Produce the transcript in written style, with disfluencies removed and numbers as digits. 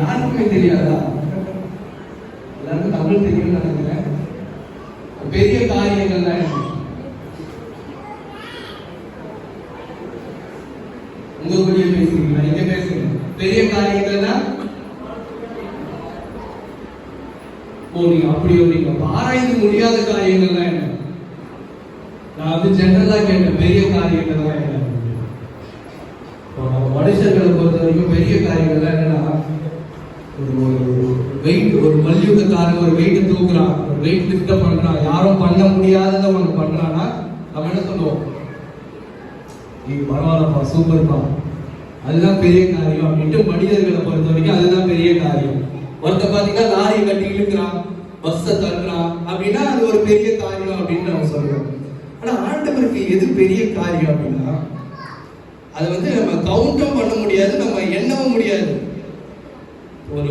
யாருக்குமே தெரியாதா? எல்லாருக்கும் தமிழ் தெரியும்னு நினைக்கிறேன். பெரிய காரியங்கள்லாம் உங்க கூடயே பேசுறீங்களா? இங்க பேசுங்க. பெரிய காரியங்கள்னா நீங்க அப்படி நீங்க ஆராய்ந்து முடியாத காரியங்கள்லாம் என்ன? நான் வந்து ஜெனரலா கேட்டேன், பெரிய காரியங்கள்லாம் என்ன? மனுஷர்களை பொறுத்த வரைக்கும் பெரிய காரியங்கள்லாம் என்னன்னா, ஒரு மல்யுத்தக்காரன் ஒரு வெயிட் தூக்குறான், ஒரு வெயிட் லிஃப்ட் பண்றான், யாரும் பண்ண முடியாததை ஒன்று பண்றான்னா நம்ம என்ன சொல்லுவோம்? நீங்க பரவாயில்லப்பா, சூப்பர்ப்பா, அதுதான் பெரிய காரியம் அப்படின்ட்டு மனிதர்களை பொறுத்த வரைக்கும் அதுதான் பெரிய காரியம். ஒருத்த பாத்தீங்கன்னா லாரியை கட்டி இழுக்கிறான், பஸ்ஸை தள்ளுறான் அப்படின்னா அது ஒரு பெரிய காரியம் அப்படின்னு நம்ம சொல்றோம். ஆனா ஆண்டவருக்கு எது பெரிய காரியம் அப்படின்னா, அதை வந்து நம்ம கவுண்டும் பண்ண முடியாது, நம்ம எண்ணவும் முடியாது. ஒரு